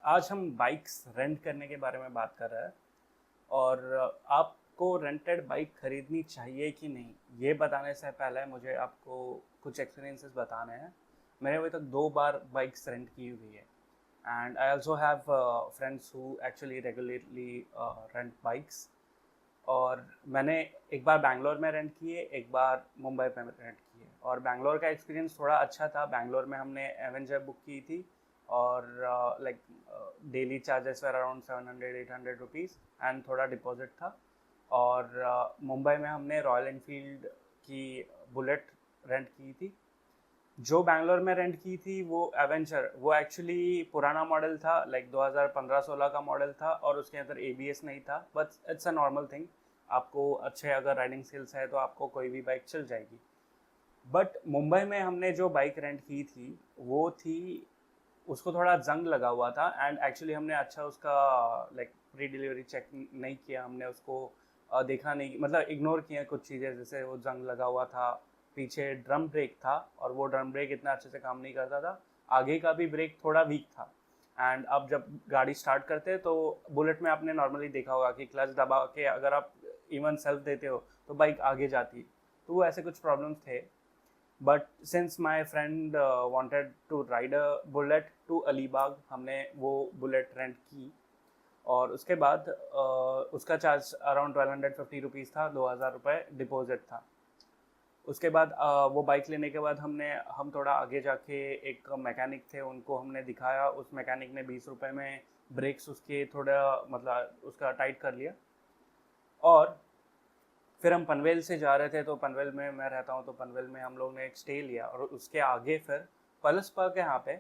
आज हम bikes rent करने के बारे में बात कर रहे हैं और आपको रेंटेड बाइक खरीदनी चाहिए कि नहीं, ये बताने से पहले मुझे आपको कुछ एक्सपीरियंसेस बताने हैं। मैंने अभी तक 2 बार बाइक्स रेंट की हुई है and I also have friends who actually regularly rent bikes. और मैंने एक बार बैंगलोर में रेंट किए, एक बार मुंबई में रेंट किए और बैंगलोर का एक्सपीरियंस थोड़ा अच्छा था। बैंगलोर में हमने एवेंजर बुक की थी और like daily charges were around 700-800 rupees and थोड़ा डिपॉजिट था। और मुंबई में हमने रॉयल एनफील्ड की बुलेट रेंट की थी। जो बैंगलोर में रेंट की थी वो एवेंचर, वो एक्चुअली पुराना मॉडल था, लाइक 2015-16 का मॉडल था और उसके अंदर एबीएस नहीं था, but it's a normal thing. आपको अच्छे अगर राइडिंग स्किल्स है तो आपको कोई भी बाइक चल जाएगी। बट मुंबई में हमने जो बाइक रेंट की थी वो थी, उसको थोड़ा जंग लगा हुआ था एंड एक्चुअली हमने अच्छा उसका लाइक प्री डिलीवरी चेक नहीं किया। हमने उसको देखा नहीं, मतलब इग्नोर किया कुछ चीज़ें, जैसे वो जंग लगा हुआ था, पीछे ड्रम ब्रेक था और वो ड्रम ब्रेक इतना अच्छे से काम नहीं करता था, आगे का भी ब्रेक थोड़ा वीक था। एंड अब जब गाड़ी स्टार्ट करते हैं तो बुलेट में आपने नॉर्मली देखा होगा कि क्लच दबा के अगर आप इवन सेल्फ देते हो तो बाइक आगे जाती। तो वो ऐसे कुछ प्रॉब्लम्स थे। But since my friend wanted to ride a bullet to Alibag, हमने वो बुलेट रेंट की और उसके बाद उसका चार्ज अराउंड 1250 रुपीज़ था, 2000 रुपये डिपॉजिट था। उसके बाद वो बाइक लेने के बाद हम थोड़ा आगे जाके एक मैकेनिक थे, उनको हमने दिखाया। उस मैकेनिक ने 20 रुपये में ब्रेक्स उसके थोड़ा मतलब उसका टाइट कर लिया। और फिर हम पनवेल से जा रहे थे, तो पनवेल में मैं रहता हूँ, तो पनवेल में हम लोग ने एक स्टे लिया और उसके आगे फिर पलस पार्क है यहाँ पे।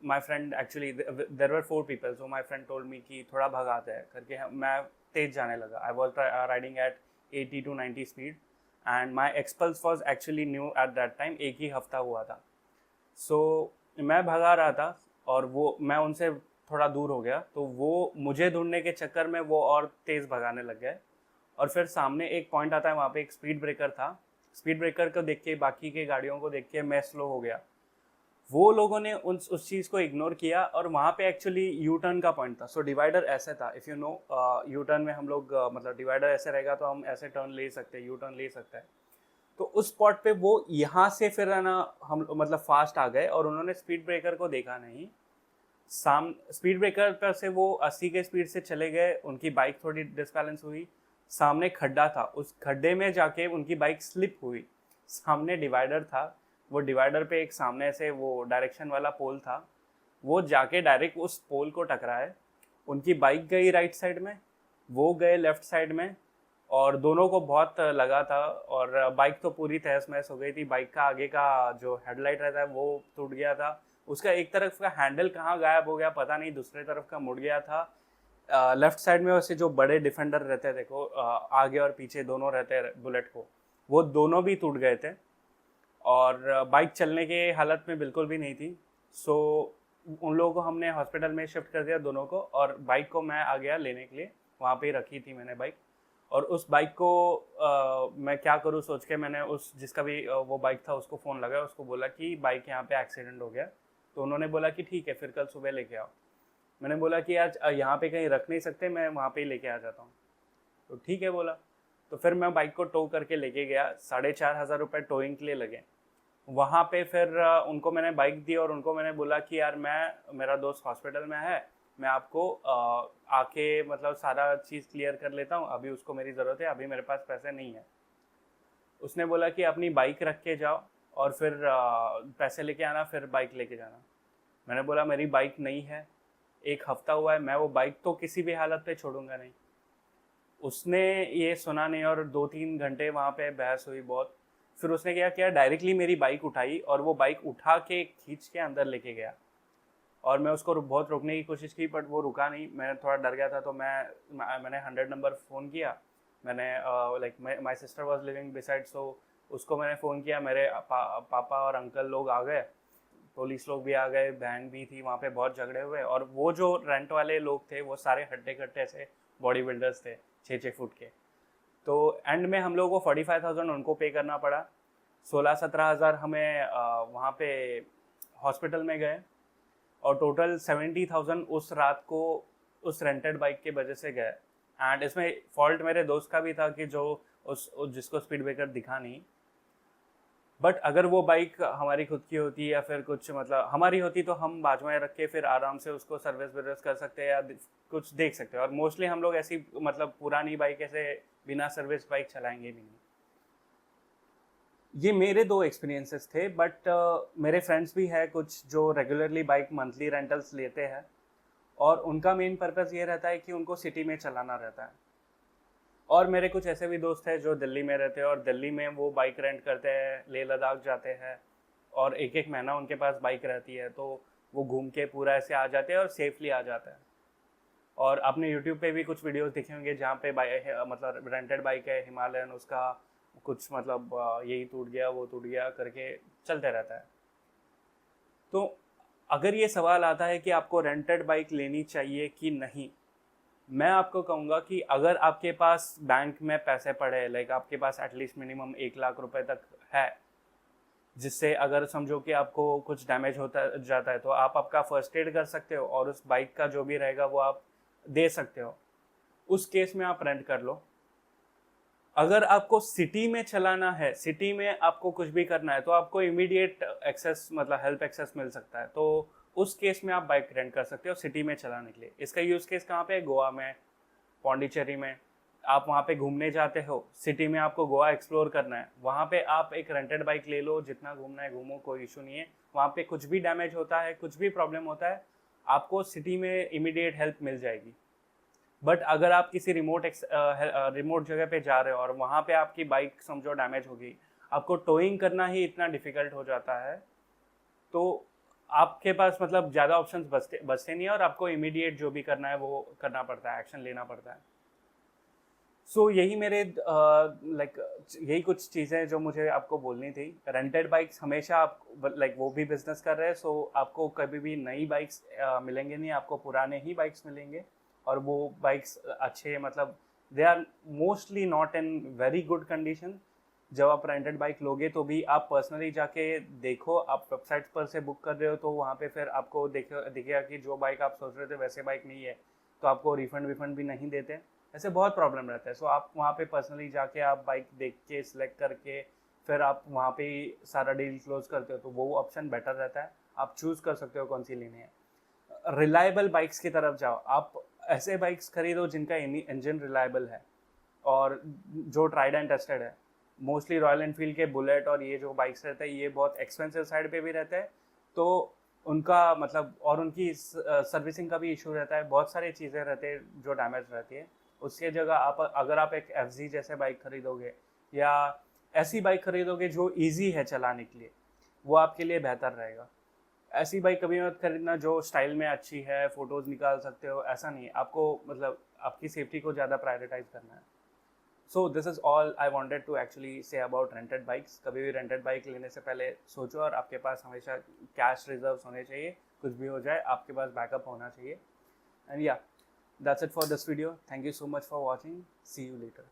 My friend actually there were 4 people, so my friend told me कि थोड़ा भगाते हैं करके। मैं तेज जाने लगा, I was riding eight 80 to 90 speed and my XPulse was actually new at that time, एक ही हफ्ता हुआ था। सो मैं भगा रहा था और वो मैं उनसे थोड़ा दूर हो गया, तो वो मुझे ढूंढने के चक्कर में वो और तेज़ भगाने लग गए। और फिर सामने एक पॉइंट आता है, वहाँ पे एक स्पीड ब्रेकर था। स्पीड ब्रेकर को देख के, बाकी के गाड़ियों को देख के मैं स्लो हो गया। वो लोगों ने उस चीज़ को इग्नोर किया और वहाँ पे एक्चुअली यू टर्न का पॉइंट था। सो डिवाइडर ऐसे था, if you know, U turn में हम लोग मतलब डिवाइडर ऐसे रहेगा तो हम ऐसे टर्न ले सकते हैं, यू टर्न ले सकते हैं। तो उस स्पॉट पे वो यहाँ से फिर है ना, हम मतलब फास्ट आ गए और उन्होंने स्पीड ब्रेकर को देखा नहीं। स्पीड ब्रेकर पर से वो 80 के स्पीड से चले गए, उनकी बाइक थोड़ी डिसबैलेंस हुई। सामने खड्डा था, उस खड्डे में जाके उनकी बाइक स्लिप हुई। सामने डिवाइडर था, वो डिवाइडर पे एक सामने से वो डायरेक्शन वाला पोल था, वो जाके डायरेक्ट उस पोल को टकराए। उनकी बाइक गई राइट साइड में, वो गए लेफ्ट साइड में और दोनों को बहुत लगा था। और बाइक तो पूरी तहस महस हो गई थी। बाइक का आगे का जो हेडलाइट रहता है वो टूट गया था, उसका एक तरफ का हैंडल कहाँ गायब हो गया पता नहीं, दूसरे तरफ का मुड़ गया था। लेफ्ट साइड में वैसे जो बड़े डिफेंडर रहते हैं, देखो आगे और पीछे दोनों रहते हैं बुलेट को, वो दोनों भी टूट गए थे और बाइक चलने के हालत में बिल्कुल भी नहीं थी। सो उन लोगों को हमने हॉस्पिटल में शिफ्ट कर दिया दोनों को, और बाइक को मैं आ गया लेने के लिए, वहाँ पे ही रखी थी मैंने बाइक। और उस बाइक को मैं क्या करूँ सोच के मैंने उस जिसका भी वो बाइक था उसको फ़ोन लगाया, उसको बोला कि बाइक यहाँ पे एक्सीडेंट हो गया। तो उन्होंने बोला कि ठीक है, फिर कल सुबह लेके आओ। मैंने बोला कि आज यहाँ पे कहीं रख नहीं सकते, मैं वहाँ पे ही लेके आ जाता हूँ। तो ठीक है बोला। तो फिर मैं बाइक को टो करके लेके गया, 4500 रुपये टोइंग के लिए लगे। वहाँ पे फिर उनको मैंने बाइक दी और उनको मैंने बोला कि यार मेरा दोस्त हॉस्पिटल में है, मैं आपको आके मतलब सारा चीज़ क्लियर कर लेता हूँ, अभी उसको मेरी ज़रूरत है, अभी मेरे पास पैसे नहीं है। उसने बोला कि अपनी बाइक रख के जाओ और फिर पैसे लेके आना, फिर बाइक लेके जाना। मैंने बोला मेरी बाइक नहीं है, एक हफ्ता हुआ है, मैं वो बाइक तो किसी भी हालत पे छोड़ूंगा नहीं। उसने ये सुना नहीं और 2-3 घंटे वहाँ पे बहस हुई बहुत। फिर उसने क्या किया, डायरेक्टली मेरी बाइक उठाई और वो बाइक उठा के खींच के अंदर लेके गया। और मैं उसको बहुत रोकने की कोशिश की, बट वो रुका नहीं। मैं थोड़ा डर गया था, तो मैंने 100 नंबर फ़ोन किया। मैंने like my sister was living beside, so उसको मैंने फ़ोन किया। मेरे पापा और अंकल लोग आ गए, पुलिस लोग भी आ गए, बहन भी थी वहाँ पे, बहुत झगड़े हुए। और वो जो रेंट वाले लोग थे वो सारे हट्टे कट्टे से बॉडी बिल्डर्स थे, 6-6 फुट के। तो एंड में हम लोगों को 45,000 उनको पे करना पड़ा। 16-17 हज़ार हमें वहाँ पे हॉस्पिटल में गए। और टोटल 70,000 उस रात को उस रेंटेड बाइक के वजह से गए। एंड इसमें फॉल्ट मेरे दोस्त का भी था कि जो जिसको स्पीड ब्रेकर दिखा नहीं। बट अगर वो बाइक हमारी खुद की होती या फिर कुछ मतलब हमारी होती तो हम बाजू में रख के फिर आराम से उसको सर्विस वर्विस कर सकते हैं या कुछ देख सकते हैं। और मोस्टली हम लोग ऐसी मतलब पुरानी बाइक ऐसे बिना सर्विस बाइक चलाएंगे भी नहीं। ये मेरे 2 एक्सपीरियंसेस थे। बट मेरे फ्रेंड्स भी है कुछ जो रेगुलरली बाइक मंथली रेंटल्स लेते हैं और उनका मेन पर्पस ये रहता है कि उनको सिटी में चलाना रहता है। और मेरे कुछ ऐसे भी दोस्त हैं जो दिल्ली में रहते हैं और दिल्ली में वो बाइक रेंट करते हैं, लेह लद्दाख जाते हैं और एक एक महीना उनके पास बाइक रहती है, तो वो घूम के पूरा ऐसे आ जाते हैं और सेफली आ जाते हैं। और आपने यूट्यूब पे भी कुछ वीडियोस देखे होंगे जहाँ पे मतलब रेंटेड बाइक है हिमालयन, उसका कुछ मतलब यही टूट गया वो टूट गया करके चलते रहता है। तो अगर ये सवाल आता है कि आपको रेंटेड बाइक लेनी चाहिए कि नहीं, मैं आपको कहूँगा कि अगर आपके पास बैंक में पैसे पड़े, लाइक आपके पास एटलीस्ट मिनिमम 1 लाख रुपए तक है, जिससे अगर समझो कि आपको कुछ डैमेज होता जाता है तो आप आपका फर्स्ट एड कर सकते हो और उस बाइक का जो भी रहेगा वो आप दे सकते हो, उस केस में आप रेंट कर लो। अगर आपको सिटी में चलाना है, सिटी में आपको कुछ भी करना है, तो आपको इमीडिएट एक्सेस मतलब हेल्प एक्सेस मिल सकता है, तो उस केस में आप बाइक रेंट कर सकते हो सिटी में चलाने के लिए। इसका यूज़ केस कहाँ पे है? गोवा में, पौंडीचेरी में। आप वहाँ पे घूमने जाते हो, सिटी में आपको गोवा एक्सप्लोर करना है, वहाँ पे आप एक रेंटेड बाइक ले लो, जितना घूमना है घूमो, कोई इशू नहीं है। वहाँ पे कुछ भी डैमेज होता है, कुछ भी प्रॉब्लम होता है, आपको सिटी में इमीडिएट हेल्प मिल जाएगी। बट अगर आप किसी रिमोट जगह पे जा रहे हो और वहाँ पे आपकी बाइक समझो डैमेज होगी, आपको टोइंग करना ही इतना डिफिकल्ट हो जाता है, तो आपके पास मतलब ज़्यादा ऑप्शंस बचते नहीं है और आपको इमीडिएट जो भी करना है वो करना पड़ता है, एक्शन लेना पड़ता है। सो यही मेरे यही कुछ चीज़ें जो मुझे आपको बोलनी थी। रेंटेड बाइक्स हमेशा आप वो भी बिजनेस कर रहे हैं, सो आपको कभी भी नई बाइक्स मिलेंगे नहीं, आपको पुराने ही बाइक्स मिलेंगे। और वो बाइक्स अच्छे मतलब they are mostly not in very good condition. जब आप रेंटेड बाइक लोगे तो भी आप पर्सनली जाके देखो, आप वेबसाइट पर से बुक कर रहे हो तो वहाँ पे फिर आपको दिखेगा कि जो बाइक आप सोच रहे थे वैसे बाइक नहीं है, तो आपको रिफंड विफंड भी नहीं देते। ऐसे बहुत प्रॉब्लम रहता है। सो आप वहाँ पे पर्सनली जाके आप बाइक देख के सिलेक्ट करके फिर आप वहाँ पे ही सारा डील क्लोज करते हो, तो वो ऑप्शन बेटर रहता है। आप चूज़ कर सकते हो कौन सी लेनी है। रिलायबल बाइक्स की तरफ जाओ, आप ऐसे बाइक्स खरीदो जिनका इंजन रिलायबल है और जो ट्राइड एंड टेस्टेड है। मोस्टली रॉयल एनफील्ड के बुलेट और ये जो बाइक्स रहते हैं ये बहुत एक्सपेंसिव साइड पे भी रहते हैं, तो उनका मतलब और उनकी सर्विसिंग का भी इशू रहता है, बहुत सारी चीज़ें रहती है जो डैमेज रहती है। उसके जगह आप अगर आप एक FZ जैसे बाइक खरीदोगे या ऐसी बाइक खरीदोगे जो ईजी है चलाने के लिए, वो आपके लिए बेहतर रहेगा। ऐसी बाइक कभी मत खरीदना जो स्टाइल में अच्छी है, फोटोज़ निकाल सकते हो, ऐसा नहीं। आपको मतलब आपकी सेफ्टी को ज़्यादा प्रायोरिटाइज करना है। So this is all I wanted to actually say about rented bikes. कभी भी रेंटेड बाइक लेने से पहले सोचो और आपके पास हमेशा कैश रिजर्व्स होने चाहिए, कुछ भी हो जाए आपके पास बैकअप होना चाहिए। एंड या, that's it for this video. Thank you so much for watching. See you later.